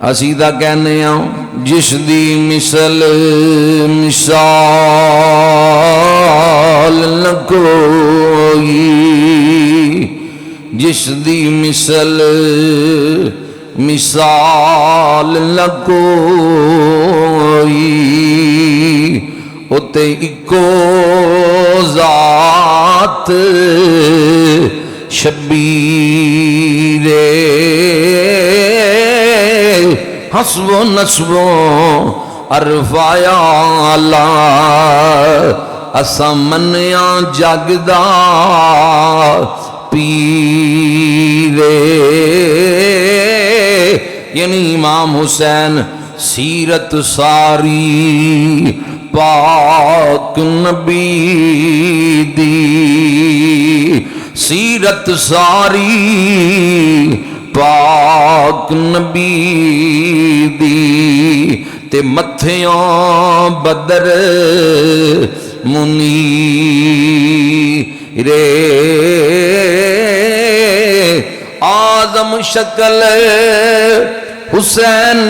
اسی دا کہنے ہاں جس دی مثل مثال نہ کوئی، جس دی مثل مثال نہ کوئی، اتے اکو ذات شبیر حسب و نسب و عرفایا اللہ اسا منیا جگدا پیرے، یعنی امام حسین سیرت ساری پاک نبی دی، سیرت ساری پاک نبی دی، تے متھیاں بدر منیر آزم شکل حسین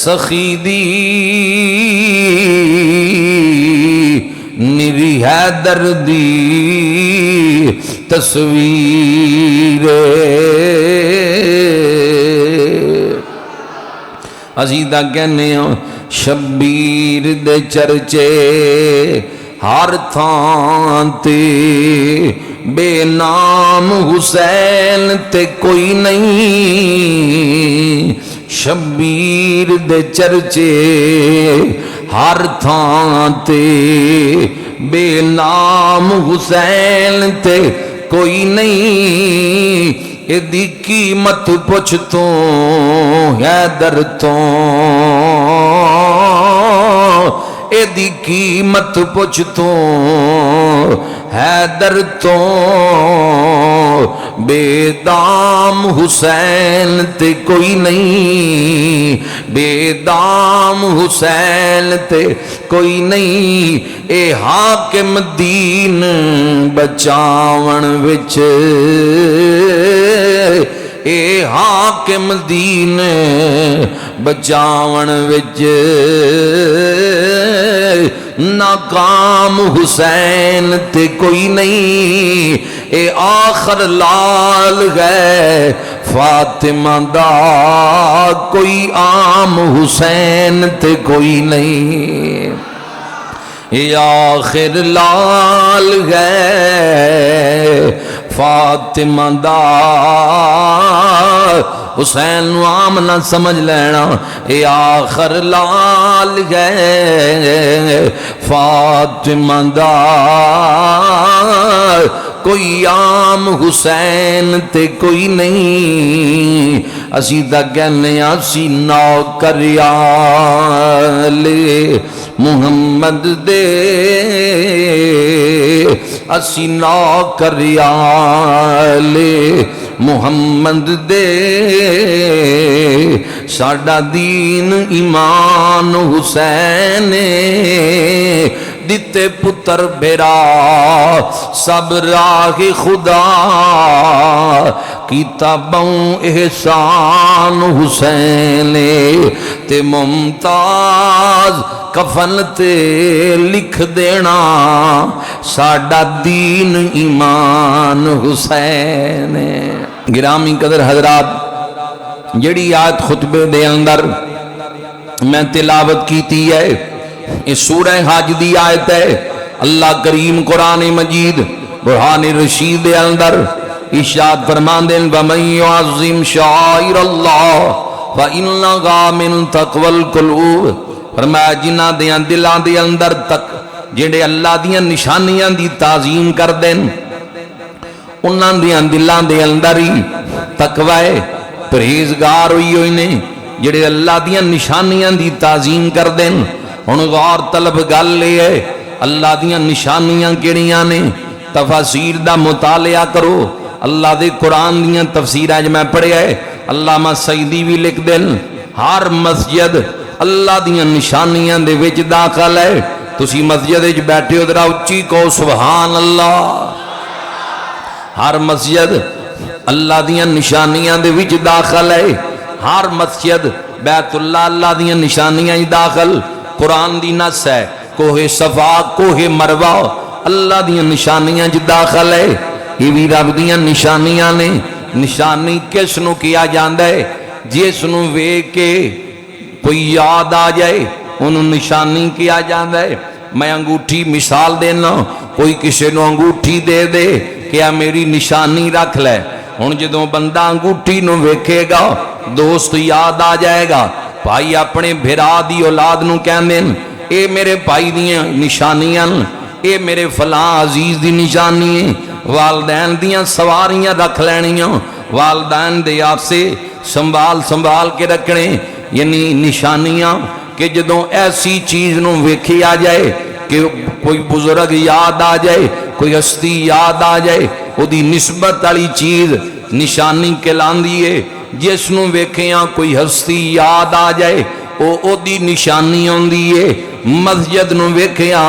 سخی دی، نری حیدر دی تصویر، عزیزہ کہنے ہوں شبیر دے چرچے ہر تھان تے، بے نام حسین تے کوئی نہیں، شبیر دے چرچے ہر تھان تے، بے نام حسین تے کوئی نہیں، ایدی قیمت پوچھ تو حیدر تو، ایدی قیمت پوچھ تو حیدر تو، بے دام حسین تے کوئی نہیں، بے دام حسین تے کوئی نہیں، اے حاکم دین بچاون وچ، اے حاکم دین بچاون وچ، ناکام حسین تے کوئی نہیں، اے آخر لال گئے فاطمہ دا، کوئی عام حسین تے کوئی نہیں، اے آخر لال گئے فاطمہ دا، حسین عام نہ سمجھ لینا، اے آخر لال گئے فاطمہ دا، کوئی عام حسین تے کوئی نہیں، اسی دا کہنے اسی نوکریال محمد دے، اسی نوکریال محمد دے، ساڈا دین ایمان حسین دیتے پتر بیرا سب راہ خدا، کتابوں احسان حسین تے ممتاز کفن تے لکھ دینا، ساڈا دین ایمان حسین۔ گرامی قدر حضرات، جڑی آیت خطبے دے اندر میں تلاوت کیتی ہے، اس سورہ حج دی آیت ہے، اللہ کریم قرآن مجید برہان رشید دے اندر ارشاد فرماندے وَمَن يُعَظِّمْ شَعَائِرَ اللَّهِ فَإِنَّهَا مِن تَقْوَى الْقُلُوبِ، فرمایا جنہاں دیاں دلاں دے اندر تک جڑے اللہ دیاں نشانیاں دی تعظیم کر دین، انہاں دیاں دلاں دے اندر ہی تقوی پرہیزگار ہوئی ہوئی نے، جڑے اللہ دیاں نشانیاں دی تعظیم کر دین۔ ہن غور طلب گل لے ہے اللہ دیاں نشانیاں کیڑیاں نے، تفاسیر دا مطالعہ کرو، اللہ دے قرآن دیاں تفسیراں میں پڑھیا ہے، علامہ سعیدی بھی لکھ دین ہر مسجد اللہ دیاں نشانیاں دے وچ داخل ہے، تسی مسجد وچ بیٹھے ہو ذرا اچھی کہو سبحان اللہ، ہر مسجد اللہ دیاں نشانیاں دے وچ داخل ہے، ہر مسجد بیت اللہ اللہ دیاں نشانیاں داخل قرآن دی نس ہے کوہ صفا کوہ مروہ اللہ دیاں نشانیاں داخل ہے یہ بھی رب دیاں نشانیاں نے نشانی کس نو کیا جاندہ ہے جس نو ویکھ کے کوئی یاد آ جائے انہوں نشانی کیا جاندہ ہے میں انگوٹھی مثال دینا کوئی کسی نو انگوٹھی دے دے کیا میری نشانی رکھ لے ہن جدوں بندہ انگوٹھی نو ویکھے گا دوست یاد آ جائے گا بھائی اپنے بھرا دی اولاد نو کہندے اے میرے بھائی دیاں نشانیاں اے میرے فلاں عزیز دی نشانی ہے والدین دیاں سواریاں رکھ لینیاں والدین دے آپ سے سنبھال کے رکھنے یعنی نشانیاں کہ جدوں ایسی چیز نو ویکھی آ جائے کہ کوئی بزرگ یاد آ جائے کوئی ہستی یاد آ جائے او دی نسبت والی چیز نشانی کہلاندی ہے جس نو ویکھیاں کوئی ہستی یاد آ جائے او دی نشانی ہوندی ہے مسجد نو ویکھیاں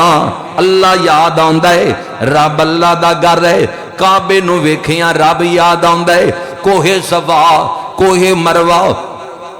اللہ یاد آندا ہے رب اللہ دا گھر ہے کعبے نو ویکھیاں رب یاد آندا ہے کوہ صفا کوہ مروہ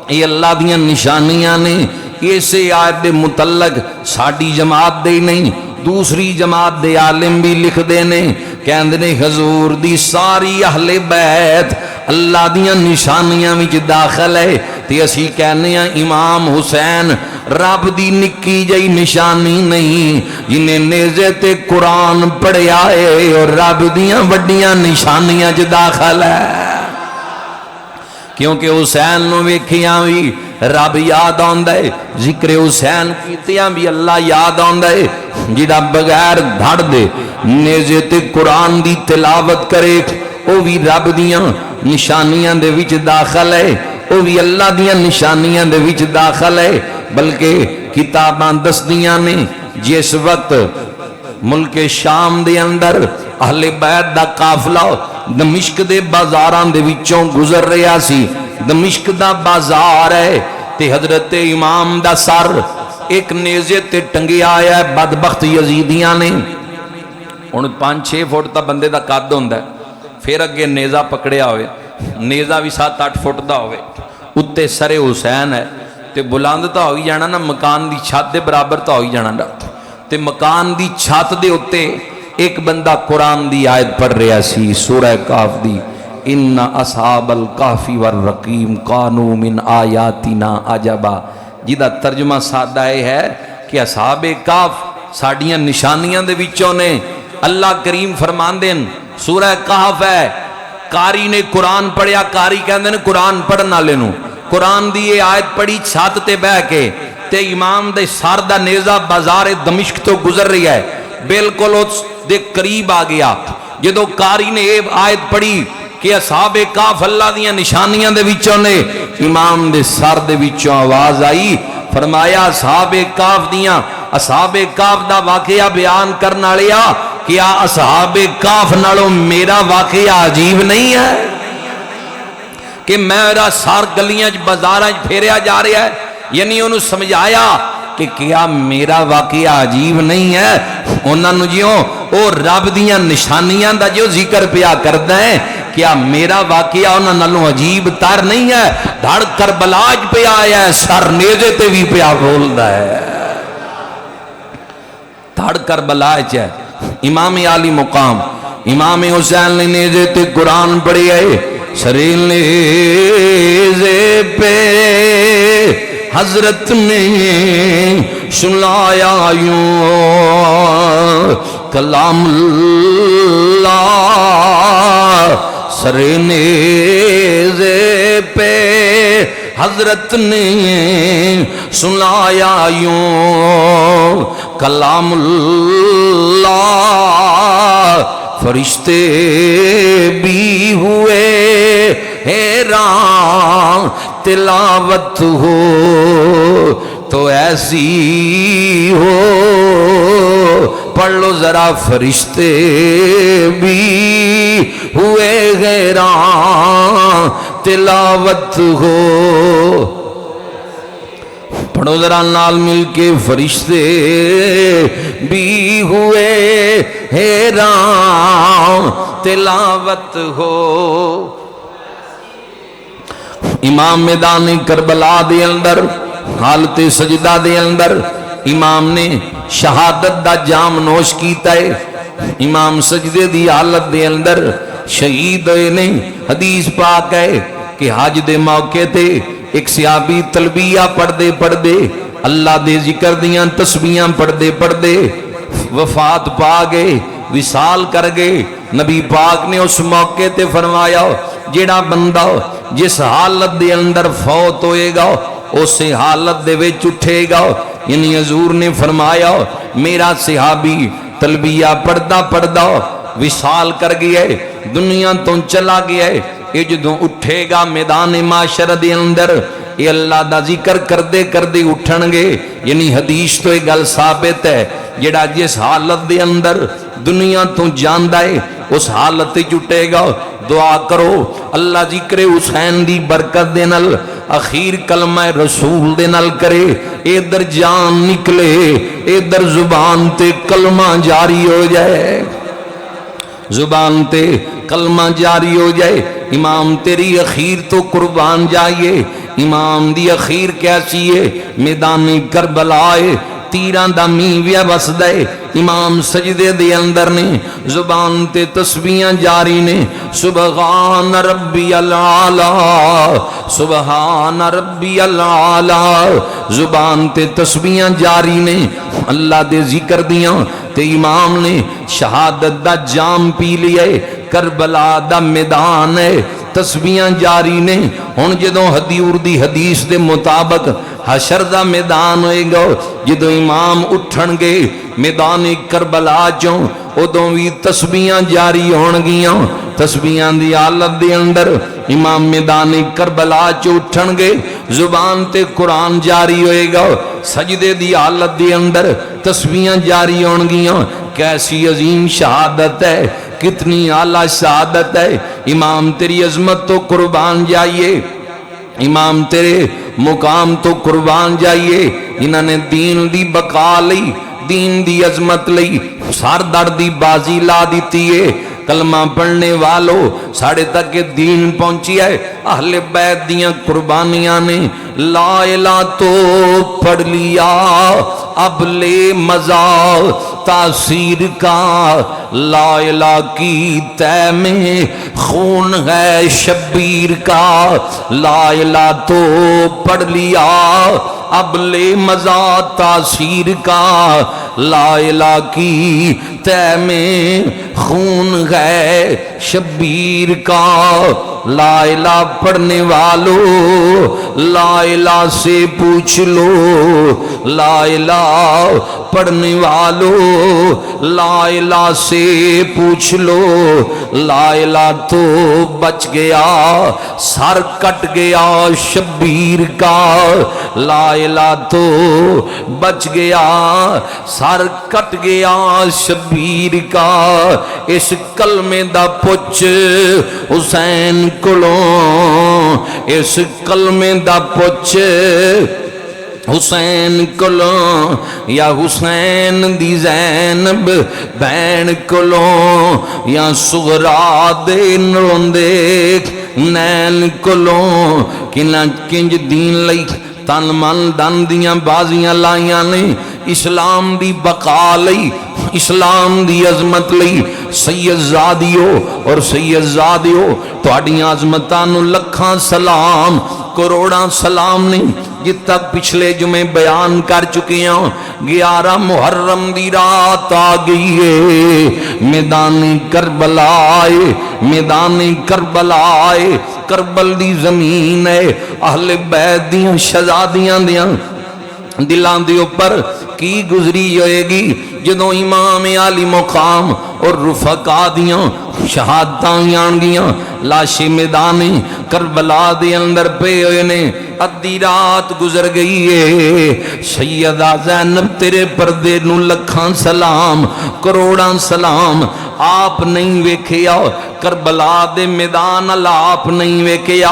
یہ اللہ دیاں نشانیاں نے اسے آیت دے متعلق ساڑی جماعت دے نہیں دوسری جماعت دے عالم بھی لکھ دینے کہندنے حضور دی ساری اہل بیت اللہ دیاں نشانیاں وچ داخل ہے تے اسی کہنے ہیں امام حسین رب دی نکی جئی نشانی نہیں جنہیں نیزے تے قرآن پڑھیا ہے اور رب دیاں وڈیاں نشانیاں وچ داخل ہے کیونکہ حسین نو ویکھیاں بھی رب یاد آندا ہے ذکر حسین کیتیاں بھی اللہ یاد آندا ہے جڑا بغیر دھڑ دے نیزے تے قرآن دی تلاوت کرے او بھی رب دیاں نشانیاں دے وچ داخل ہے او بھی اللہ دیاں نشانیاں دے وچ داخل ہے بلکہ کتاباں دس دیاں نے جس وقت ملک شام دے اندر اہل بیت دا قافلہ دمشق دے بازاراں دے وچوں گزر رہا سی دمشق دا بازار ہے تے حضرت امام دا سر ایک نیزے تے ٹنگیا آیا ہے بدبخت یزیدیاں نے ان 5-6 فٹ تا بندے دا قد ہوندا ہے پھر اگے نیزہ پکڑیا ہوئے نیزہ بھی 7-8 فٹ دا ہوئے اتے سر حسین ہے تے بلند تا ہوئی جانا نا مکان دی چھت دے برابر تا ہوئی جانا تے مکان دی چھت دے اتے ایک بندہ قرآن دی آیت پڑھ رہا سی سورہ کاف دی ان اصحاب الکافی والرقیم کانوا من آیاتنا عجبا جیدہ ترجمہ سادہ ہے کہ اصحاب کاف ساڑیاں نشانیاں دے وچوں نے اللہ کریم فرمان دین سورہ کاف ہے کاری نے قرآن پڑھیا کاری کہندے نے قرآن پڑھنا لینو قرآن دی یہ آیت پڑھی چھات تے بہ کے تے امام دے سار دا نیزہ بازار دمشق تو گزر رہی ہے بالکل اس دے قریب آ گیا جدو کاری نے یہ آیت پڑھی کہ اصحاب کاف اللہ دیاں نشانیاں دے وچوں نے امام دے سر دے وچوں آواز آئی فرمایا اصحاب کاف دا واقعہ بیان کرنا لیا کیا اصحاب کاف نالوں میرا واقعہ عجیب نہیں ہے کہ میرا سار گلیاں بازاراں پھیریا جا رہا ہے یعنی انہوں سمجھایا کہ کیا میرا واقعہ عجیب نہیں ہے انہوں نے جیوں او رب دیاں نشانیاں دا جو ذکر پیا کرتا ہے کیا میرا واقعہ انہوں نے عجیب تر نہیں ہے دھڑ کربلاج پہ آیا ہے سر نیزے تے بھی پیا بولدا ہے دھڑ کربلاج ہے امام عالی مقام امام حسین نے نیزے تے قرآن پڑھی ہے سریل نیزے پہ حضرت نے سنایا یوں کلام اللہ سر نیزے پہ حضرت نے سنایا یوں کلام اللہ فرشتے بھی ہوئے حیران تلاوت ہو تو ایسی ہو پڑھ لو ذرا فرشتے بھی ہوئے حیران تلاوت ہو پڑھو ذرا نال مل کے فرشتے بھی ہوئے حیران تلاوت ہو امام میدان کربلا دے اندر حالت سجدہ دے اندر امام نے شہادت دا جام نوش کیتا ہے. امام سجدے دی حالت دے اندر شہید ہوئے نے. حدیث پاک ہے کہ حج دے موقع تے ایک صحابی تلبیہ پڑھ دے اللہ دے ذکر دیاں تسبیحاں پڑھ دے وفات پا گئے، وصال کر گئے. نبی پاک نے اس موقع تے فرمایا جیڑا بندہ جس حالت دے اندر فوت ہوئے گا اسے حالت دے وچ اٹھے گا. یعنی حضور نے فرمایا میرا صحابی تلبیہ پڑھدا وصال کر گیا ہے، دنیا تو چلا گیا ہے، یہ جدوں اٹھے گا میدان معاشر دے اندر یہ اللہ دا ذکر کردے اٹھن گے. یعنی حدیث تو یہ گل ثابت ہے جڑا جس حالت دے اندر دنیا تو جاندا ہے اس حالت جٹے گا. دعا کرو اللہ ذکر حسین دی برکت دے نال اخیر کلمہ رسول دے نال کرے، ادھر جان نکلے ادھر زبان تے کلمہ جاری ہو جائے، زبان تے کلمہ جاری ہو جائے. امام تیری اخیر تو قربان جائیے. امام دی اخیر کیسی ہے؟ میدان کربلا ہے، تیران دا میویا بس دے. امام سجدے دے اندر نے زبان تے تسبیحاں جاری نے، سبحان ربی العالی سبحان ربی العالی، زبان تے تسبیحاں جاری نے اللہ دے ذکر دیاں. تے امام نے شہادت دا جام پی لیا ہے، کربلا دا میدان ہے، تسبیحاں جاری نے. ہن جدوں حضور دی حدیث دے مطابق حشر دا میدان ہوئے گا، جدوں امام اٹھن گے میدان کربلا چوں ادوں بھی تسبیحاں جاری ہون گیاں. تسبیحاں دی حالت دے اندر امام میدان کربلا چوں اٹھن گے، زبان تے قرآن جاری ہوئے گا. سجدے دی حالت دے اندر تسبیحاں جاری ہون گیاں. کیسی عظیم شہادت ہے، کتنی اعلیٰ شہادت ہے. امام تیری عظمت تو قربان جائیے، امام تیرے مقام تو قربان جائیے. انہوں نے دین دی بقا لئی، دین دی عظمت لئی سار درد دی بازی لا دیتی ہے. کلمہ پڑھنے والو ساڑھے تک دین پہنچی ہے. اہل بیت دیاں قربانیاں نے لا الہ تو پڑھ لیا، اب لے مزہ تاثیر کا، لا الہ کی تہ میں خون ہے شبیر کا. لا الہ تو پڑھ لیا اب لے مزہ تاثیر کا، لا الہ کی تہ میں خون ہے شبیر کا. لا الہ پڑھنے والو لا الہ سے پوچھ لو، لا الہ پڑھنے والو لا الہ سے پوچھ لو. لا الہ تو بچ گیا سر کٹ گیا شبیر کا، لا الہ تو بچ گیا سر کٹ گیا شبیر کا. اس کلمے دا پچھ حسین کولوں، اس کلمے دا پچھ حسین کولوں، یا حسین دی زینب بین کولوں، یا سغرا دے نروندے نین کولوں. کنج دین لئی تن من دن دیاں بازیاں لائیاں نے، اسلام دی بقا لئی، اسلام دی عظمت لئی. سید زادیو اور سید زادیو تہاڈیاں عظمتاں نو لکھاں سلام، کروڑاں سلام نے. جت تک پچھلے جمعے بیان کر چکے ہیں 11 محرم دی رات آ گئی ہے، میدان کربلا آئے، میدان کربلا آئے. کربل دی زمین ہے، اہل بیت دیاں شہزادیاں دیاں دلان دی اوپر کی گزری ہوئے گی جدوں امام عالی مقام اور رفقا دیاں شہادتاں آن گیاں. لاشی میدان کربلا دے اندر پے ہوئے نے، ادھی رات گزر گئی ہے. سیدہ زینب تیرے پردے نو لکھاں سلام، کروڑاں سلام. آپ نہیں ویکھیا کربلا دے میدان اللہ، آپ نہیں ویکھیا،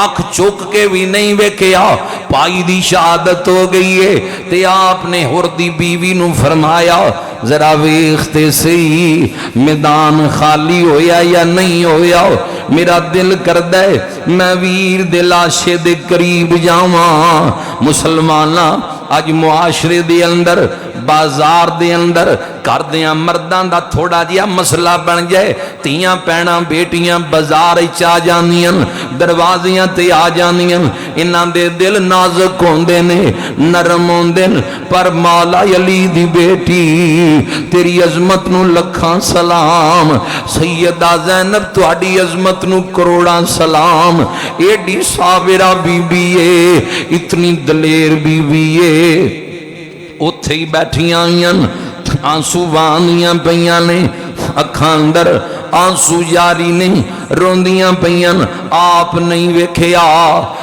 آنکھ چوک کے بھی نہیں ویکھیا. پائی دی شہادت ہو گئی ہے تے آپ نے حر دی بیوی نو فرمایا ذرا ویکھتے سی میدان خالی ہویا یا نہیں ہویا میرا دل کردہ ہے میں ویر دے لاشے دے قریب جاواں مسلماناں اج معاشرے دے اندر بازار دے اندر گھر دیاں مرداں دا تھوڑا جہا مسئلہ بن جائے تیاں پینا بیٹیاں بازار آ جانیاں دروازیاں تے آ جانیاں انہاں دے دل نازک ہوندے نے نرم ہوندے نے پر مولا علی دی بیٹی تیری عظمت نو لکھاں سلام سیدہ زینب تہاڈی عظمت نو کروڑاں سلام ایڈی صابرہ بی بی اے اتنی دلیر بی بی اے اتھے ہی بیٹھیاں آئیاں آنسو باندیاں پیاں نے اکھاں اندر آنسو جاری نہیں روندیاں پیاں آپ نہیں ویکھیا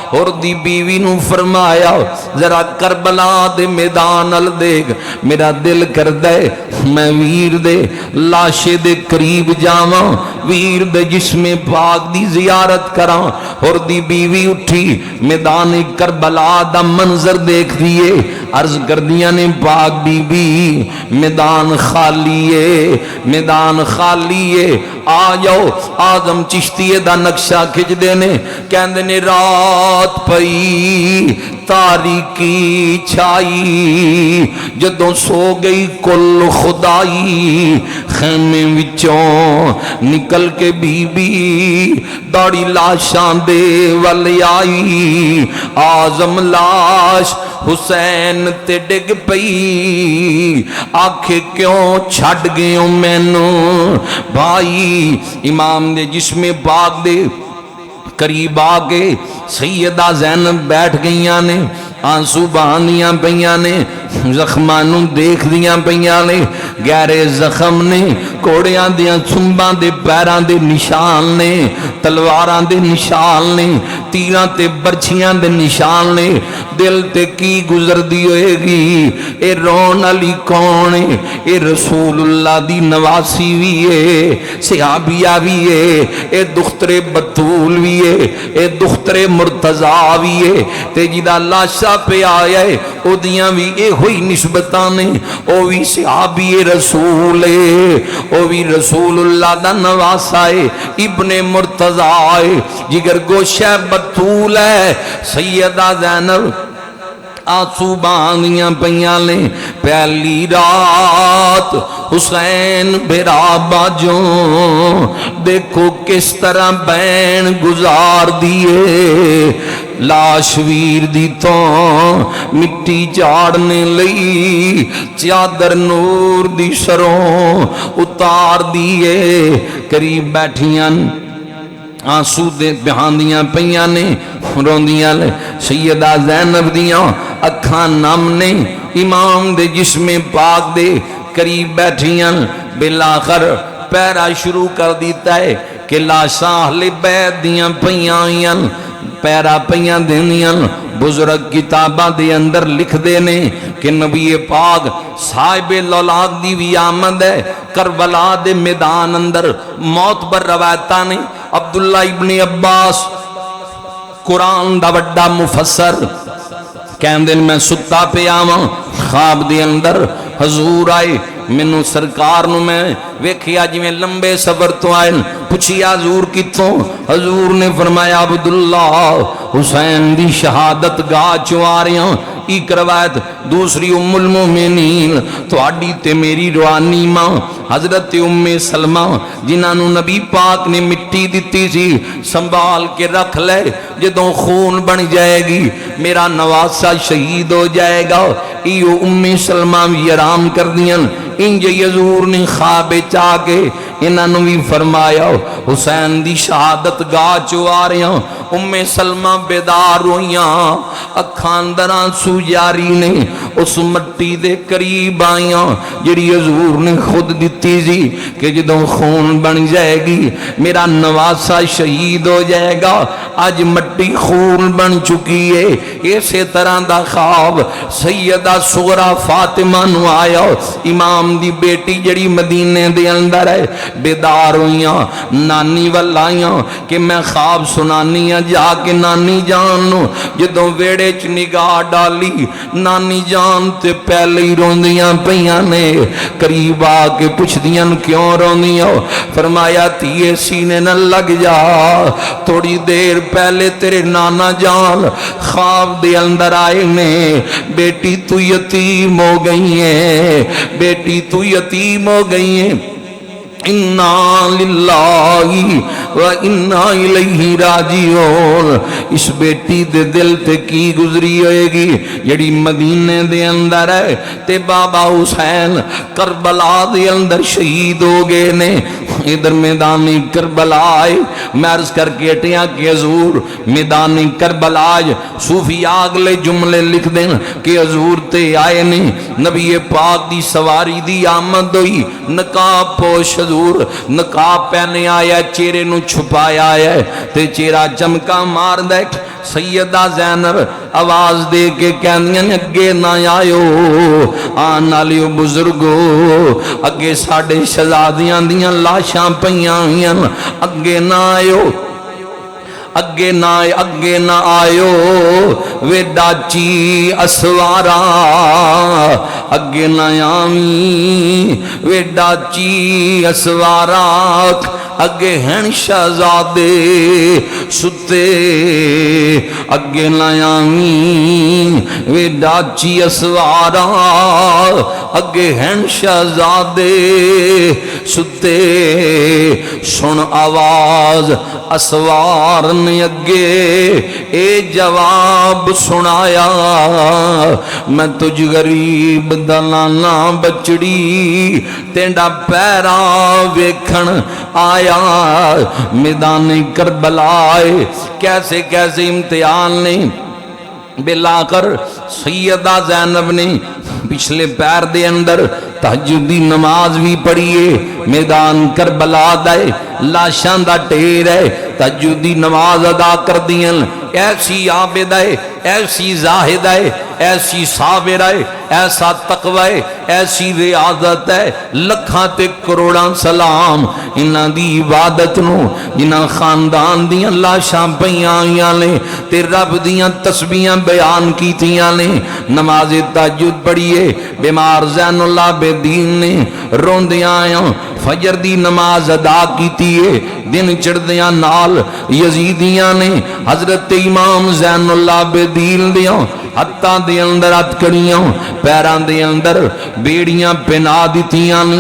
اور دی بیوی نو فرمایا ذرا کربلا دے میدان ال دیکھ میرا دل کردہ ہے میں ویر دے لاشے دے قریب جاواں ویر دے جسم پاک دی زیارت کراں اور دی بیوی اٹھی میدان کربلا دا منظر دیکھ دیئے عرض کردیاں نے پاک بی بی میدان خالی ہے میدان خالی ہے آ جاؤ آدم چشتیے دا نقشہ کھچ دینے کہندے نے رات پئی تاریکی چھائی جدوں سو گئی کل خدائی خیمے وچوں نکل کے بی بی داڑی لاشاں دے والی آئی آزم لاش حسین تے ڈگ پئی آکھے کیوں چھڑ گئے مینوں بھائی امام دے جسم پاک دے قریب آگے سیدہ زینب بیٹھ گئیاں نے آنسو بہانیاں پیاں نے زخمانوں دیکھ دیاں پیاں نے گہرے زخم نے کوڑیاں دیاں چھمباں دے پیراں دے نشان نے تلواراں دے نشان نے تیراں تے برچھیاں دے نشان نے دل تے کی گزر دی ہوئے گی اے رون علی کون ہے اے رسول اللہ دی نواسی بھی ہے صحابیہ بھی ہے اے دختر بطول بھی ہے اے دختر مرتضیٰ بھی ہے تے جدہ لاشا پہ آیا ہے او دیاں بھی اے ہوئی نسبتانے او بھی صحابی رسول ہے او بھی رسول اللہ دا نواسا ہے ابن مرتضیٰ ہے جگر گوشہ بطول ہے سیدہ زینب آنسو باندیاں پیاں لے پہلی رات حسین بھرا باجوں دیکھو کس طرح بین گزار دیئے لاش ویر دی تو مٹی چاڑنے لئی چادر نور دی سروں اتار دیئے قریب بیٹھیاں آنسو دے بہاندیاں پیاں نے روندیاں لے سیدہ زینب دیاں اکھاں نم نے امام دے جسم پاک دے قریب بیٹھیاں بلاخر پیرا شروع کر دیتا ہے کہ لاشاں اہل بیت دیاں پیاں پیرا پیاں دینیاں بزرگ کتابہ دے اندر لکھ دینے کہ نبی پاک صاحب لولاک دی بھی آمد ہے کربلا دے میدان اندر موت بر روایتہ نے عبداللہ ابن عباس قرآن دا وڈا مفسر کہن دن میں ستا پہ آواں خواب دے اندر حضور آئے منو سرکار نو میں ویکھیا جی میں لمبے سفر تو آئے پوچھیا حضور کتوں حضور نے فرمایا عبداللہ حسین دی شہادت گاہ چواریاں ایک روایت دوسری ام المومنین تو آڈی تے میری روانی ماں حضرت ام سلمہ جنہوں نبی پاک نے مٹی دیتی سی سنبھال کے رکھ لے جدوں خون بن جائے گی میرا نواسا شہید ہو جائے گا ایو ام سلمہ بھی آرام کر دیاں انجے حضور نے خواب چاہ کے انہوں بھی فرمایا حسین دی شہادت گاہ چواریاں ام سلمہ بیدار ہویاں اکھان دران سو جاری نے اس مٹی دے قریب آئیاں جڑی حضور نے خود دیتی سی کہ جدوں خون بن جائے گی میرا نواسا شہید ہو جائے گا آج مٹی خون بن چکی ہے اسی طرح دا خواب سیدہ صغرا فاطمہ نو آیا امام دی بیٹی جڑی مدینے دے اندر ہے بیدار ہویاں نانی والائیاں کہ میں خواب سنانیاں جا کے نانی جان نو جدوں ویڑے چ نگاہ ڈالی نانی جان تے پہلے ہی روندیاں پیاں نے قریب آ کے پوچھدیاں کیوں روندیاں فرمایا تیے سینے نہ لگ جا تھوڑی دیر پہلے تیرے نانا جان خواب دے اندر آئے نے بیٹی تو یتیم ہو گئی ہے بیٹی تو یتیم ہو گئی ہے انا للہ و انا الیہ راجعون اس بیٹی دے دل تے کی گزری ہوئے گی جڑی مدینے دے اندر ہے تے بابا حسین کربلا دے اندر شہید ہو گئے نے ادھر میدان کربلا آئے میں عرض کر کے اٹیاں کہ حضور میدان کربلا صوفیاء اگلے جملے لکھ دیں کہ حضور تے آئے نے نبی پاک دی سواری دی آمد ہوئی نقاب پوش حضور نقاب پہنے آیا چہرے نو چھپایا ہے تے چہرہ چمکا مار دے سیدہ زینب آواز دے کے کہندیاں اگے نہ آئیو آن آلیو بزرگو اگے ساڑھے شہزادیاں دیاں لاشاں پیاں ہوئیاں اگے نہ آئیو اگے نہ آئیو وے ڈاچی اسوارا اگے نہ آمی وے ڈاچی اسوارا اگے ہیں شہزادے ستے اگے نہ آمی وے ڈاچی اسوارا اگے ہیں شہزادے ستے سن آواز اسوار نے اگے اے جواب سنایا میں تجھ غریب دلانا بچڑی تینڈا پیرا ویکھن آیا میدان کربلا کیسے کیسے امتحان نے بلا کر سیدہ زینب نے پچھلے پیر دے اندر تہجد دی نماز بھی پڑھیے میدان کربلا دے لاشاں دا ٹھیر ہے تہجد دی نماز ادا کر دیاں ایسی عابد ہے ایسی زاہد ہے ایسی صابر ہے ایسا تقوی ہے ایسی ریاضت ہے لکھاں تے کروڑاں سلام انہاں دی عبادت نو جنہاں خاندان دیاں لاشاں پیاں آئیاں نے تے رب دیاں تسبیحاں بیان کیتیاں نے نماز تہجد پڑھیے بیمار زین اللہ دین نے روندیاں آیاں فجر دی نماز ادا کیتی ہے دن چڑھدیاں نال یزیدیاں نے حضرت امام زین اللہ دین دیاں ہتھاں دے اندر ہتھکڑیاں پیران دے اندر بیڑیاں پہنا دیتیاں نے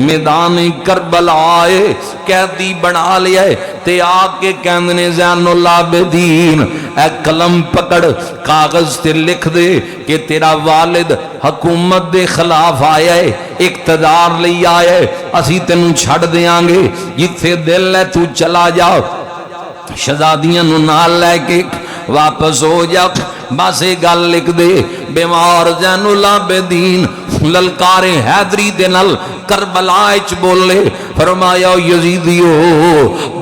میدان کربلا آئے قیدی بنا لیا تے آکے کہندنے زین العابدین اے قلم پکڑ کاغذ تے لکھ دے کہ تیرا والد حکومت دے خلاف آیا ہے اقتدار لئی آیا ہے اسی تینوں چھڑ دیاں گے جتھے دل ہے تو چلا جاؤ شہزادیاں نو نال لے کے واپس ہو جا بس گل لکھ دے بیمار زین العابدین للکار حیدری دے نال کربلا اچ بولے فرمایا یزیدیو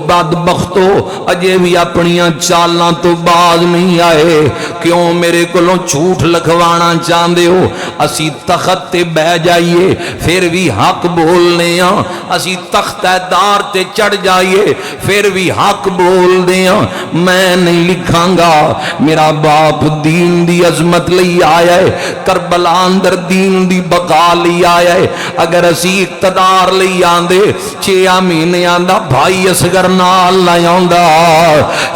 بدبختو اجے بھی اپنیاں چالاں تو باز نہیں آئے کیوں میرے کولوں جھوٹ لکھوانا چاہندے ہو اسی تخت تے بہ جائیے پھر بھی حق بولنے ہاں اسی تخت دار تے چڑھ جائیے پھر بھی حق بول دے ہاں میں نہیں لکھاں گا میرا باپ دین دی عظمت لئی آیا ہے کربلا اندر دین دی بقا لئی آیا ہے اگر اسی اقتدار لئی آندے 6 مہینے آندہ بھائی اصغر نال نہ آندا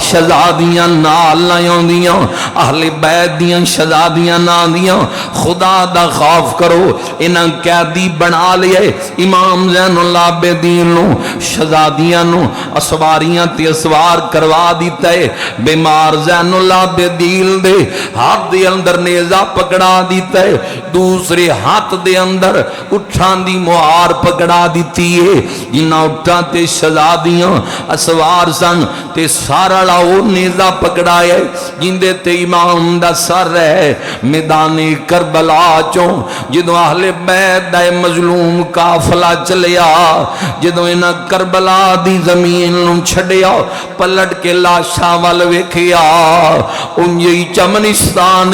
شہزادیاں نال نہ آندیاں اہل بیت دیاں شہزادیاں نہ آندیاں خدا دا خوف کرو انہاں قیدی بنا لئے امام زین العابدین نو شہزادیاں نو اسواریاں تے اسوار کروا دیتا ہے بیمار زین العابدین دے ہاتھ دے اندر نیزہ پکڑا دیتا ہے دوسرے ہاتھ دے اندر اٹھان دی مہار پکڑا دیتی ہے جنہاں اٹھان تے شہزادیاں اسوار سن تے سارا لاؤ نیزہ پکڑا ہے جن دے تے امام دا سر ہے میدان کربلا چوں جدوں اہل بیت دا مظلوم کافلہ چلیا جدوں انہاں کربلا دی زمین نوں چھڑیا پلٹ کے لاشاں وال ویکھیا انجی چمنستان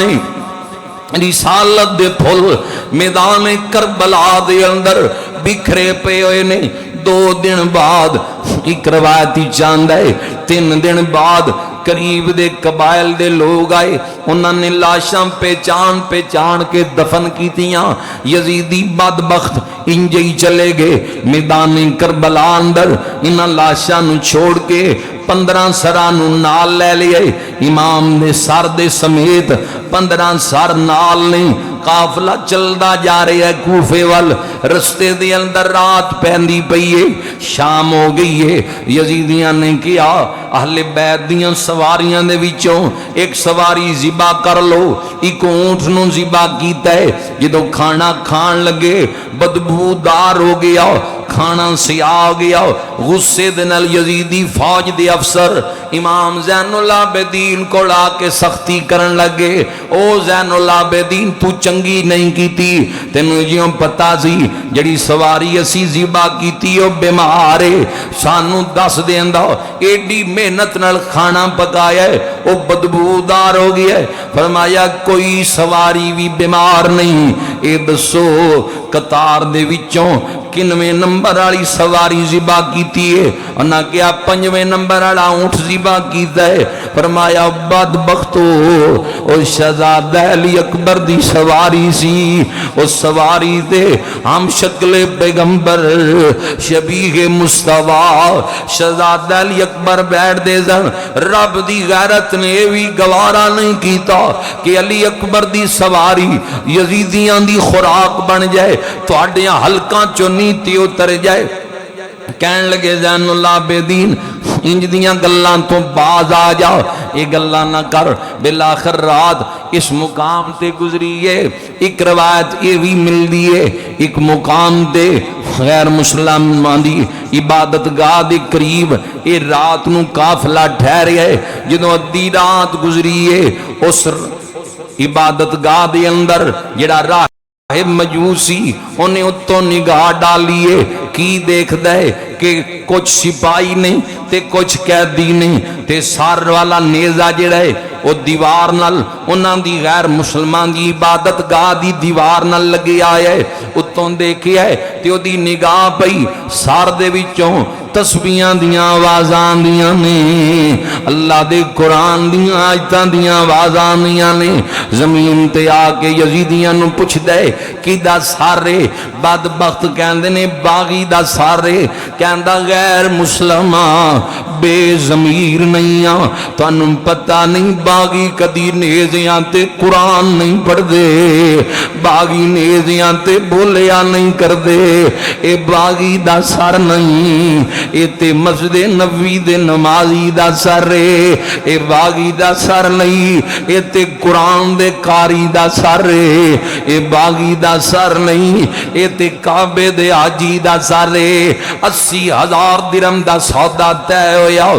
رسالت دے پھل میدان کربلا دے اندر بکھرے پے ہوئے نے 2 دن بعد ایک روایتی چاند ہے 3 دن بعد قریب دے قبائل دے لوگ آئے انہوں نے لاشاں پہچان کے دفن کیتیاں یزیدی بدبخت انجے ہی چلے گئے میدان کربلا اندر انہاں لاشاں نو چھوڑ کے 15 سرانو نال لے لئے امام نے سر دے سمیت 15 سر نال نہیں قافلہ چلدا جا رہا ہے کوفے وال رستے دے اندر رات پیندی پئی ہے شام ہو گئی ہے یزیدیاں نے کیا اہل بیت دیاں سواریاں دے وچوں ایک سواری ذبح کر لو ایک اونٹ نو ذبح کیتا ہے جدوں کھانا کھان لگے بدبودار ہو گیا کھانا سیاہ ہو گیا غصے دے نال یزیدی فوج دے افسر امام زین العابدین کو لا کے سختی کرن لگے او زین العابدین تو چنگی نہیں کیتی تینوں جیوں پتا سی جڑی سواری اسی ذبح کیتی او بیمار ہے سانو دس دیندا ایڈی محنت نال کھانا پکایا ہے او بدبودار ہو گیا ہے فرمایا کوئی سواری بھی بیمار نہیں اے دسو قطار دے وچوں کنویں نمبر والی سواری ذبح کیتی ہے انہاں کیا 5ویں نمبر والا اونٹ ذبح کیتا ہے فرمایا بدبختو او شہزادہ علی اکبر دی سواری سی او سواری تے ہم شکل پیغمبر شبیہ مصطفیٰ شہزادہ علی اکبر بیٹھ دے سن رب دی غیرت نے بھی گوارا نہیں کیتا کہ علی اکبر دی سواری یزیدیاں دی خوراک بن جائے تواڈیاں حلقاں چوں نیتی اتر جائے کہن لگے زین العابدین انج دیاں گلاں تو باز آ جا یہ گلاں نہ کر بالآخر رات اس مقام تے گزری ہے ایک روایت یہ بھی مل دی ہے ایک مقام تے غیر مسلمان دی عبادت گاہ دے قریب یہ رات نو قافلہ ٹھہر گئے جدوں ادھی رات گزری ہے اس عبادت گاہ دے اندر جڑا راہ مجوسی انہیں اتوں نگاہ ڈالیے کی دیکھ دے کہ کچھ سپاہی نہیں تے کچھ قیدی نہیں تے سار والا نیزہ جڑا ہے وہ دیوار نال انہاں دی غیر مسلمان دی عبادت گاہ دی دیوار نال لگی آیا ہے اتوں دیکھیا ہے تے او دی نگاہ پئی سار دے وچوں تسبیحاں دیاں آوازاں دیاں نے اللہ دے قرآن دیاں آیتاں دیاں آوازاں دیاں نے زمین تے آ کے یزیدیاں نو پوچھ دے کی دا سارے بدبخت کہندے نے باغی دا سارے کہندا غیر مسلمان بے ضمیر نہیں آ تانوں پتہ نہیں باغی کدی نیزیاں تے قرآن نہیں پڑھ دے باغی نیزیاں تے بولیا نہیں کر دے اے باغی دا سر نہیں اے تے مسجد نبوی دے نمازی دا سر اے باغی دا سر نہیں اے تے قرآن دے قاری دا سر اے باغی دا سر نہیں اے تے کعبے دے حاجی دا سر 80,000 درہم دا سودا طے ہویا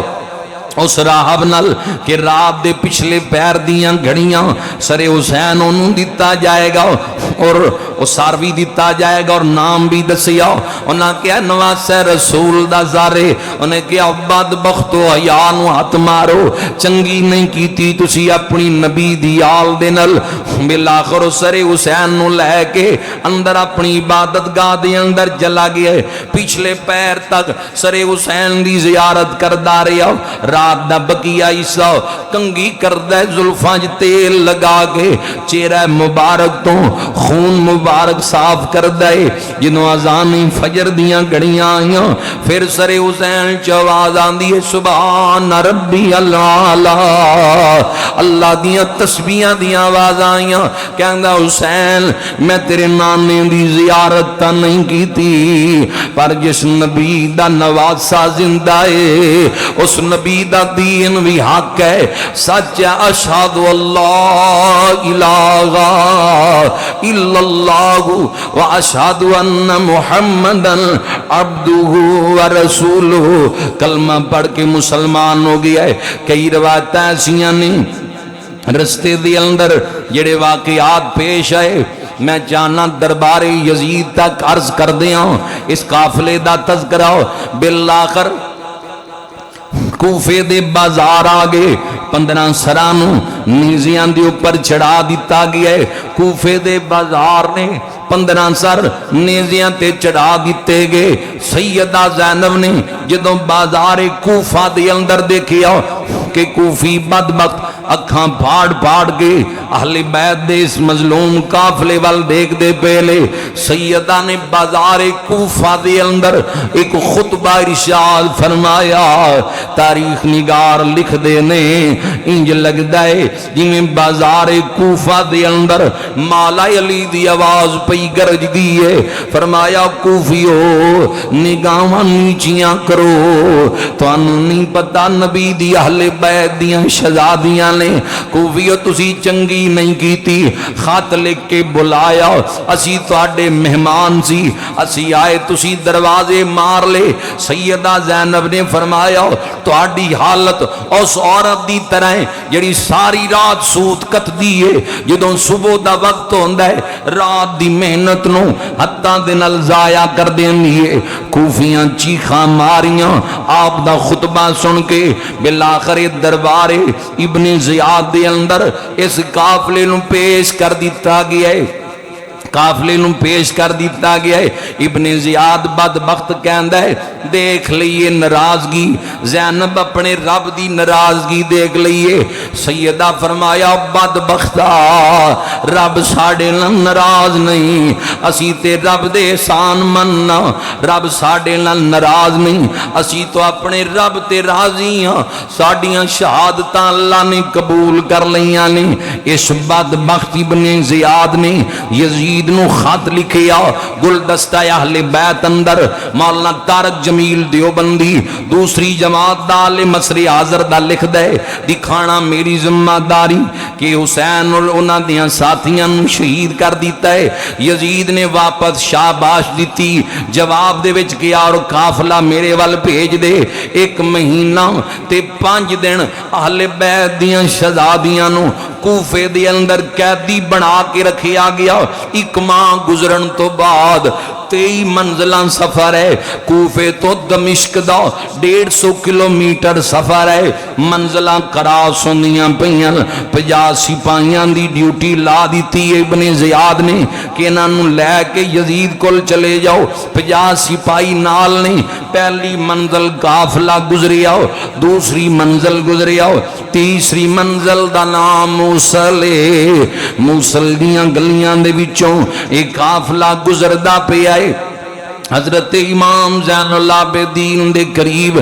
اس راہب نل کہ رات دے پچھلے پیر دیاں گھڑیاں سر حسین انہوں دیتا جائے گا اور سار بھی دیتا جائے گا اور نام بھی دسیا انہاں کیا نواز رسول دا زارے انہیں کیا بدبخت و حیانو ہاتھ مارو چنگی نہیں کیتی تسی اپنی نبی دی آل دے نل بالآخر سر حسین نو لے کے اندر اپنی عبادت گاہ دے اندر جلا گئے پچھلے پیر تک سر حسین دی زیارت کردہ رہا رات دا بقیہ عیسیٰ کنگی کردہ زلفانج تیل لگا کے چہرہ مبارک تو خون مبارک صاف کردہ جنہوں آزانی فجر دیاں گھڑیاں آئیاں پھر سر حسین چواز آن دیئے سبحان ربی اللہ اللہ دیاں تسبیحاں دیاں آواز آئیاں کہندہ حسین میں تیرے نانے دی زیارت تا نہیں کی تھی پر جس نبی دا نواسا زندہ ہے اس نبی دا دین بھی حق ہے سچ اشہد اللہ الہ الا اللہ و اشہد ان محمدن عبدہ و رسولہ کلمہ پڑھ کے مسلمان ہو گیا ہے کئی روایت ایسیاں نہیں رستے دے اندر جڑے واقعات پیش آئے میں چاہنا دربار یزید تک عرض کر دیاں اس قافلے دا تذکرہ بالآخر کوفے دے بازار آگے 15 سرانو نیزیاں دے اوپر چڑھا دیتا گیا ہے کوفے دے بازار نے 15 سر نیزیاں تے چڑھا دیتے گئے سیدہ زینب نے جدوں بازار کوفہ دے اندر دیکھیا کہ کوفی بدبخت اکھاں پھاڑ پھاڑ کے اہل بیت دے اس مظلوم قافلے وال دیکھ دے پہلے سیدہ نے بازار کوفہ دے اندر ایک خطبہ ارشاد فرمایا۔ تاریخ نگار لکھ دے نے انج لگدا ہے جویں بازار کوفہ دے اندر مولا علی دی آواز پئی گرج دی ہے۔ فرمایا کوفیو نگاہاں نیچیاں کرو، تانوں نہیں پتہ نبی دی اہل بیت دیاں شہزادیاں نے کوفیو تسی چنگی نہیں کیتی، خط لکھ کے بلایا، اسی تواڈے مہمان سی، اسی آئے تسی دروازے مار لے۔ سیدہ زینب نے فرمایا تواڈی حالت اس عورت دی طرح ہے جڑی ساری رات سوت کٹدی ہے، جدوں صبح دا وقت ہوندا ہے رات دی محنت نو حتاں دے نال ضائع کر دیندی ہے۔ کوفیاں چیخاں ماریاں آپ دا خطبہ سن کے، بالآخر دربار ابن زیاد دے اندر اس قافلے نو پیش کر دیتا گیا ہے، قافلے نو پیش کر دیتا گیا ہے۔ ابن زیاد بدبخت کہندا ہے دیکھ لئیے ناراضگی، زینب اپنے رب دی ناراضگی دیکھ لئیے۔ سیدہ فرمایا بدبختا رب ساڑے نال ناراض نہیں، اسی تے رب دے احسان مننا، رب ساڑے نال ناراض نہیں، اسی تو اپنے رب تے راضی ہاں، ساڑیاں شہادتاں اللہ نے قبول کر لیاں نے۔ اس بدبخت ابن زیاد نے یزید نو خط لکھیا گلدستہ اہل بیت اندر، مولانا طارق جمیل دیوبندی دوسری جماعت دا اہل مصر حاضر دا لکھ دے دکھانا میری ذمہ داری کہ حسین اور انہاں دیاں ساتھیاں نو شہید کر دیتا ہے۔ یزید نے واپس شاباش دیتی، جواب دے وچ کیا اور قافلہ میرے وال بھیج دے۔ 1 مہینہ تے 5 دن اہل بیت دیاں شہزادیاں نو کوفے دے اندر قیدی بنا کے رکھیا گیا۔ 1 ماہ گزرن تو بعد 23 منزلان سفر ہے، کوفے تو دمشق دا 150 کلومیٹر سفر ہے، منزلان کراس ہوندیاں پئیاں، 50 سپاہیاں دی ڈیوٹی لا دیتی ہے ابن زیاد نے کہ انہاں نوں لے کے یزید کول چلے جاؤ۔ 50 سپاہی نال نہیں، پہلی منزل قافلہ گزری آؤ، دوسری منزل گزری آؤ، تیسری منزل دا نام موصل ہے۔ موصل دیاں گلیاں دے وچوں ایک قافلہ گزردا پیا ہے۔ حضرت امام زین العابدین دے قریب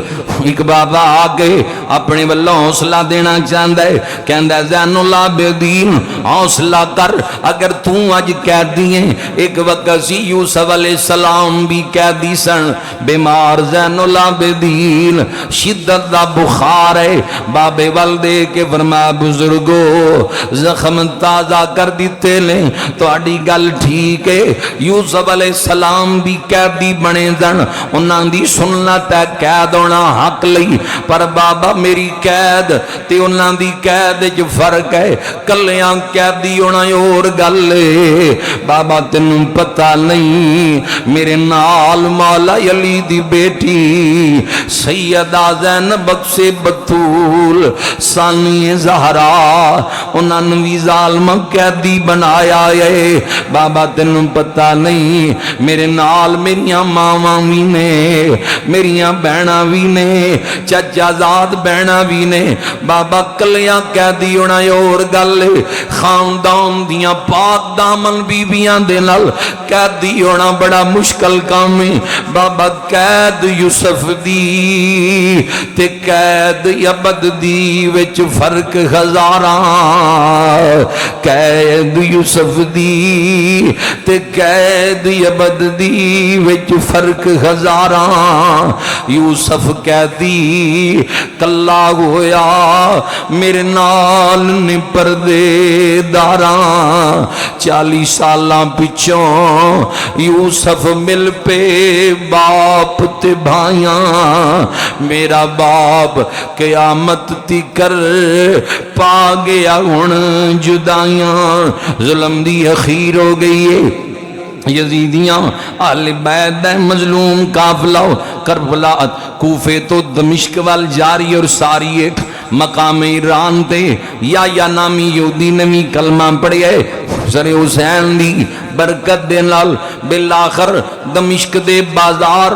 ایک بابا آگے اپنے والوں حوصلہ دینا چاہتا ہے، کہندہ ہے زین العابدین حوصلہ کر، اگر تو آج قیدی ہیں، ایک وقت سی یوسف علیہ السلام بھی قیدی سن، بیمار زین العابدین شدت دا بخار ہے، بابے والدے کے فرما بزرگو زخم تازہ کر دیتے لیں تو آڑی گل ٹھیک ہے۔ یوسف علیہ السلام بھی قیدی بنے دن، انہاں دی سنت ہے قید ہونا حق لئی، پر بابا میری قید تے انہاں دی قید جو فرق ہے، کلیاں قیدی ہونا اور گل ہے۔ بابا تینوں پتہ نہیں میرے نال مولا علی دی بیٹی سیدہ زینب سے بطول ثانی زہرا انہاں نے بھی ظالم قیدی بنایا ہے۔ بابا تینوں پتہ نہیں میرے نال میریاں ماواں بھی نے، میریاں بہناں بھی نے، چچا زاد بہناں بھی نے۔ بابا کلیاں قیدی ہونا اور گل خاندان دیاں پاک دامن بیبیاں دے نال قیدی ہونا بڑا مشکل کام ہے۔ بابا قید یوسف دی تے قید عبد دی وچ فرق ہزاراں، قید یوسف دی تے قید عبد دی وچ فرق ہزاراں۔ یوسف قیدی کلا ہویا میرے نال نے پردے داراں، 40 سالاں پچھوں یوسف مل پے باپ تے بھائیاں، میرا باپ قیامت تی کر پا گیا ہن جدائیاں، ظلم دی اخیر ہو گئی ہے۔ یزیدیاں اہل بیت دا مظلوم قافلہ کربلا کوفے تو دمشق وال جاری اور ساری ایک مقام ایران تے یا نامی یہودی نمی کلمہ پڑھے ہے سر حسین دی برکت دے نال بالآخر دمشق دے بازار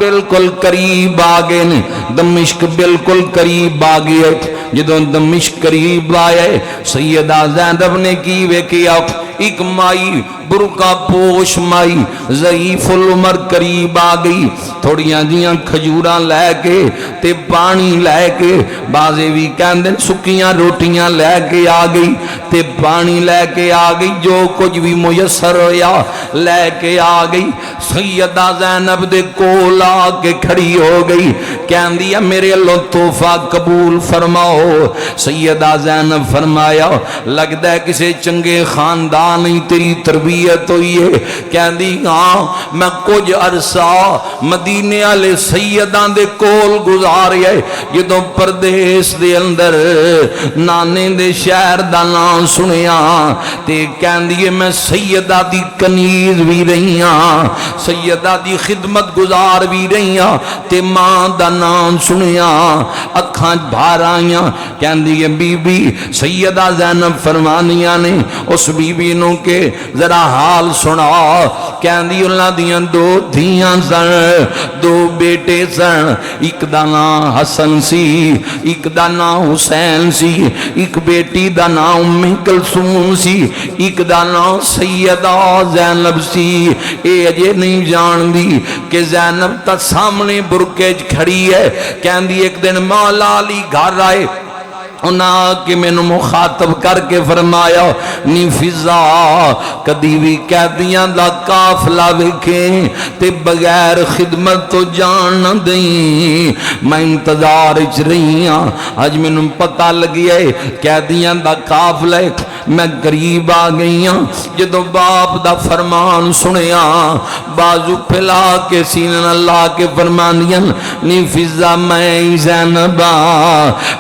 بالکل قریب آ گئے نے، دمشق بالکل قریب آ گئی ہے۔ جدوں دمشق قریب آئے سیدہ زینب نے کی ویکھیا، ایک مائی برقع پوش مائی ضعیف العمر قریب آ گئی، تھوڑیاں جیاں کھجوراں لے کے تے پانی لے کے، بازے بھی کہندے سکیاں روٹیاں لے کے آ گئی تے پانی لے کے آ گئی، جو کچھ بھی میسر ہویا لے کے آ گئی۔ سیدہ زینب دے کول آ کے کھڑی ہو گئی، کہندی ہے میرے اللہ تحفہ قبول فرماؤ۔ سیدہ زینب فرمایا لگدا ہے کسے چنگے خاندان ہی تیری تربیت ہوئی ہے۔ کہندی ہاں میں کچھ عرصہ مدینے والے سیداں دے کول گزاریا ہے، جدوں پردیس دے اندر نانے دے شہر دا نام سنیا تے کہندی ہے میں سیدہ دی کنیز بھی رہی ہاں، سیدہ دی خدمت گزار بھی رہی ہاں تے ماں دا نام سنیا اکھاں بھار آئیاں۔ کہندی ہے بی بی سیدہ زینب فرمانیاں نے اس بی بی نو کہ ذرا حال سنا۔ کہندی اللہ دیاں دو دھیاں سن، دو بیٹے سن، ایک دا نام حسن سی، ایک دا نام حسین سی، ایک بیٹی دا نام ام کلثوم سی، ایک دا نام سیدہ زینب سی۔ اے اجے نہیں جان دی کہ زینب تا سامنے برکے کھڑی ہے۔ کہندی ایک دن مولا علی گھر آئے، انہاں کہ میں نے مخاطب کر کے فرمایا نی فضا کدی بھی قیدیاں دا قافلہ ویکھیں تے بغیر خدمت تو جان نہ دیں، میں انتظار اچ رہی ہاں، آج میں نے پتہ لگی ہے قیدیاں دا قافلہ میں قریب آ گئی ہاں۔ جدو باپ دا فرمان سنیا بازو پھیلا کے سینہ لا کے فرمانیاں نی فضا میں زینبا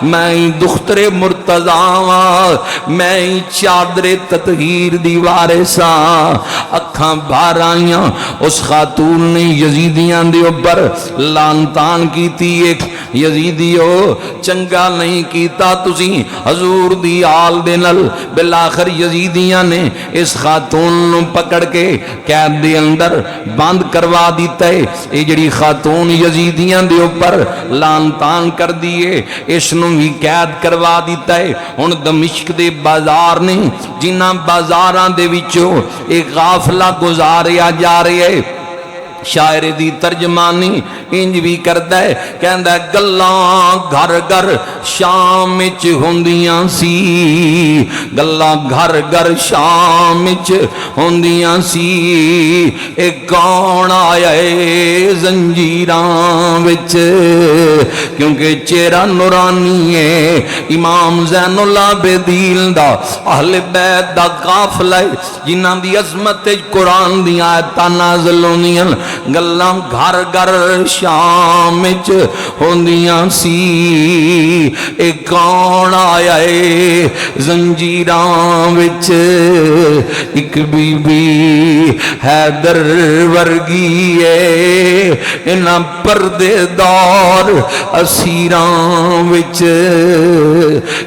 میں دختر مرتضیٰ میں چادر تطہیر دی وارثاں۔ اکھاں بھار آئیاں، اس خاتون نے یزیدیاں دے اوپر لانتان کیتی، ایک یزیدیو چنگا نہیں کیتا تسی حضور دی آل دے نل۔ بالآخر یزیدیاں نے اس خاتون نو پکڑ کے قید دے اندر بند کروا دیتا ہے۔ یہ جڑی خاتون یزیدیاں دے اوپر لانتان کر دیے اس نو بھی قید کروا دیتا ہے۔ ہن دمشق دے بازار نے جنہاں بازاراں دے وچوں ایک قافلہ گزاریا جا رہا ہے، شاعر دی ترجمانی انج بھی کردا ہے، کہندا ہے گلاں گھر گھر شام وچ ہوندیاں سی، گلاں گھر گھر شام وچ ہوندیاں سی، اے کون آیا اے زنجیراں وچ، کیونکہ چہرہ نورانی ہے امام زین العابدین دا، اہل بیت دا قافلہ جنہاں دی عظمت قرآن دی آیتاں نازل ہوندیاں، گلاں گھر گھر شام وچ ہوندیاں سی، اے کون آیا اے زنجیراں وچ، ایک بی بی حیدر ورگی اے انہاں پردے دار اسیراں وچ،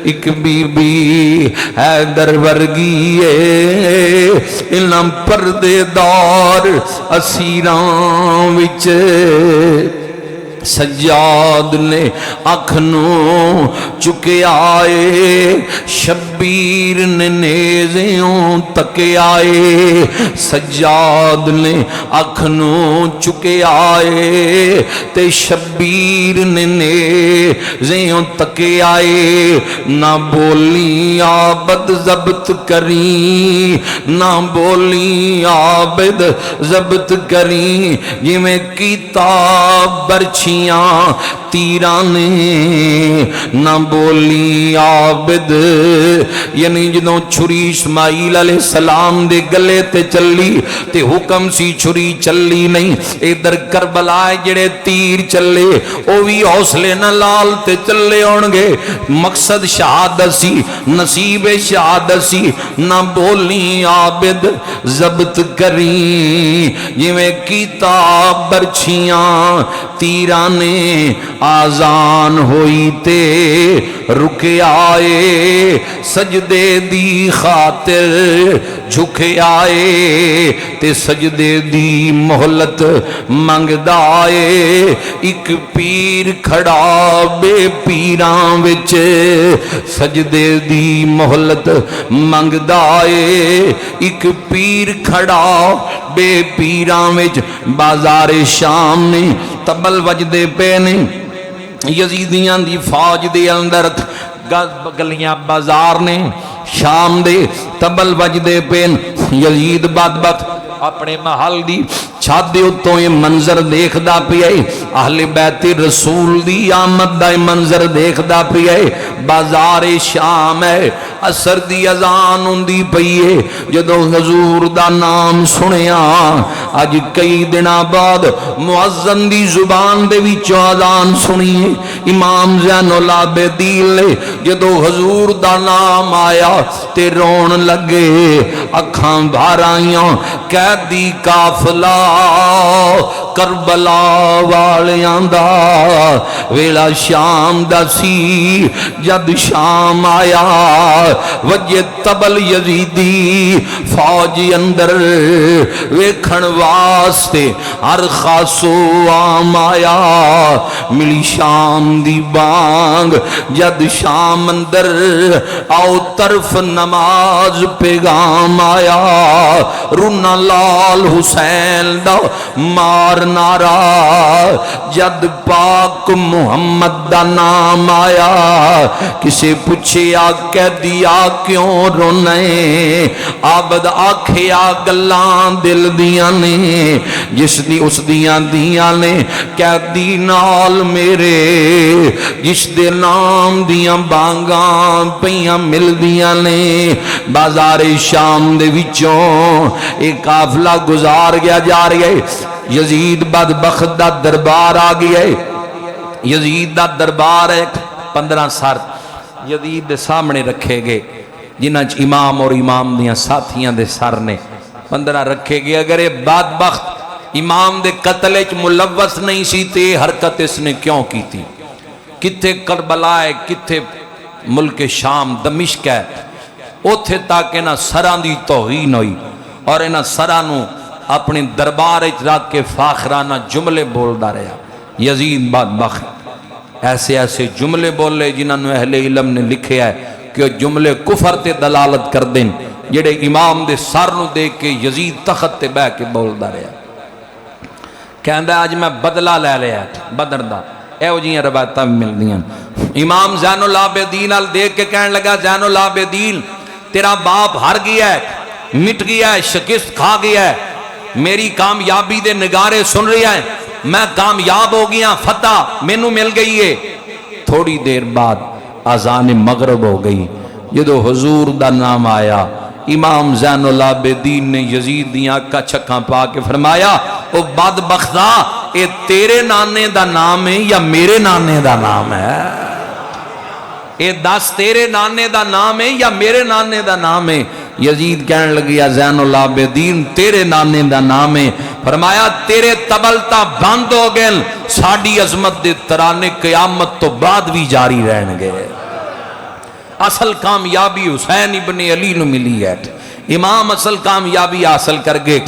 ایک بی بی حیدر ورگی اے انہاں پردے دار اسیراں وچ۔ سجاد نے اکھنوں چکے آئے، شبیر نے نیزیوں تکے آئے، سجاد نے اکھنوں چکے آئے تے شبیر نے نیزیوں تکے آئے، نہ بولی عابد ضبط کری، نہ بولی عابد ضبط کری، جی میں کتاب برچھی تیران نے، نہ بولی عابد، یعنی جدوں چھری اسماعیل علیہ السلام دے گلے تے چلی تے حکم سی چھری چلی نہیں، ادھر کربلا جڑے تیر چلے او بھی حوصلے نہ لال تے چلے ہونگے، مقصد شہادت سی، نصیب شہادت سی، نہ بولی عابد ضبط کری، جویں کتاب برچھیاں تیراں نے آزان ہوئی تے رکے آئے سجدے دی خاطر جھکے آئے تے سجدے دی مہلت منگدا آئے ایک پیر کھڑا بے پیراں وچ سجدے دی مہلت منگدا آئے ایک پیر کھڑا بے پیراں وچ بازار شام نے تبل وجدے پے نے یزیدیاں دی فوج دے اندر گلیاں بازار نے شام دے تبل وجدے پے یزید بدبخت اپنے محل دی چھت دے اتوں یہ منظر دیکھدا پیا اہل بیت رسول دی آمد دا منظر دیکھدا پیا بازار شام ہے عصر دی اذان ہوندی پئی ہے جدوں حضور دا نام سنیا اج کئی دناں بعد مؤذن دی زبان دے وچوں اذان سنی امام زین العابدین نے جدوں حضور دا نام آیا تے رون لگے اکھاں بھر آئیاں قیدی قافلہ کربلا والیاں دا ویلا شام دا سی جد شام آیا وجہ تبل یزیدی فوج اندر ویکھن واسطے ہر خاصو آم آیا ملی شام دی بانگ جد شام اندر آؤ طرف نماز پیغام آیا رونا لال حسین دا مار نارا جد پاک محمد دا نام آیا کسے پوچھیا کہہ دیا کیوں رونے عابد آکھیا گلان دل دیاں نے جس دی اس دیاں نے کہہ دی نال میرے جس دے نام دیاں بانگاں پیاں مل دیاں نے بازار شام دے وچوں ایک قافلہ گزار گیا جا رہی ہے یزید بدبخت دا دربار آ گیا ہے یزید دا دربار ہے 15 سر یزید دے سامنے رکھے گئے جنہاں امام اور امام دیاں ساتھیاں دے سر نے 15 رکھے گئے اگر یہ بدبخت امام دے قتل وچ ملوث نہیں سی تے حرکت اس نے کیوں کی تھی کتھے کربلا ہے کتھے ملک شام دمشق ہے اوتھے تاکہ نہ سراں دی توہین ہوئی اور انہاں سراں نو اپنے دربار وچ رکھ کے فاخرانہ جملے بولدا رہا یزید بدبخت ایسے ایسے جملے بولے جنہاں نو اہل علم نے لکھے ہے کہ جملے کفر تے دلالت کر دیں جڑے امام دے سر نو دیکھ کے یزید تخت تے بہ کے بولدا رہا کہندا اج میں بدلہ لے لیا بدر دا ایو جیاں روایتاں ملدیاں امام زین العابدین ال دیکھ کے کہنے لگا زین العابدین تیرا باپ ہار گیا ہے مٹ گیا ہے شکست کھا گیا ہے میری کامیابی دے نگارے سن رہی ہے میں کامیاب ہو گیا فتح مینوں مل گئی ہے تھوڑی دیر بعد اذان مغرب ہو گئی جدو حضور دا نام آیا امام زین العابدین نے یزید دیاں کا چھکاں پا کے فرمایا او بدبختا اے تیرے نانے دا نام ہے یا میرے نانے دا نام ہے اے دس تیرے نانے دا نام ہے یا میرے نانے دا نام ہے یزید کہنے لگیا زین العابدین تیرے نانے دا نام ہے فرمایا تیرے تبلتا بند ہو گئے ساڑی عظمت دے ترانے قیامت تو بعد بھی جاری رہن گئے اصل کامیابی حسین ابن علی نو ملی ہے امام اصل کامیابی حاصل کر گئے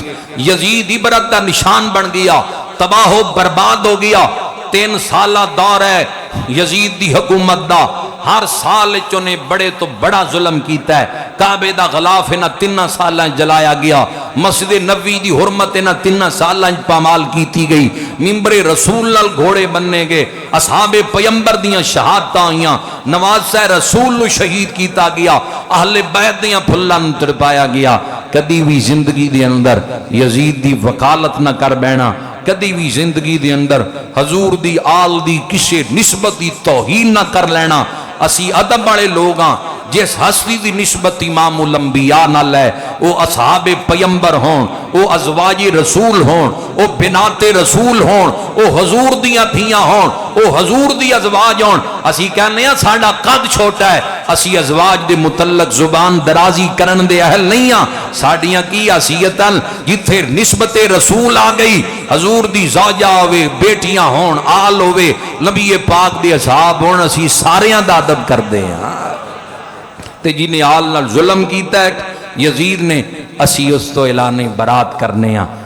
یزید عبرت دا نشان بن گیا تباہ و برباد ہو گیا 3 سالہ دور ہے یزید دی حکومت دا ہر سال چونے بڑے تو بڑا ظلم کیتا ہے کعبے دا غلاف انہاں 3 سالہ جلایا گیا مسجد نبوی دی حرمت انہاں 3 سالہ پامال کیتی گئی ممبر رسول نال گھوڑے بننے گئے اصحاب پیمبر دیاں شہادتاں آئیاں نوازہ رسول نو شہید کیتا گیا اہل بیت دیاں پھلان تڑپایا گیا کدی بھی زندگی دے اندر یزید دی وکالت نہ کر بینا کدی بھی زندگی دے اندر حضور دی آل دی کسے نسبت دی توہین نہ کر لینا اسی ادب والے لوگ ہاں جس ہستی دی نسبت امام الانبیاء نال ہے وہ اصحاب پیمبر ہون، وہ ازواج رسول ہون، وہ بنات رسول ہون، وہ حضور دیاں تھیاں ہون، وہ حضور دی ازواج ہون۔ اسی کہنے ہیں ساڑا قد چھوٹا ہے، اسی ازواج دے متعلق زبان درازی کرن دے اہل نہیں ہاں۔ ساڑیاں کی حیثیتاں جتھے نسبت رسول آ گئی، حضور دی زوجہ ہوئے، بیٹیاں ہون، آل ہوئے، نبی پاک دے اصحاب ہون، اسی ساریاں دا ادب کر دے ہیں۔ تے جنہیں آل نال ظلم کیتا ہے یزید نے، اسی اس تو اعلان برات کرنے ہیں۔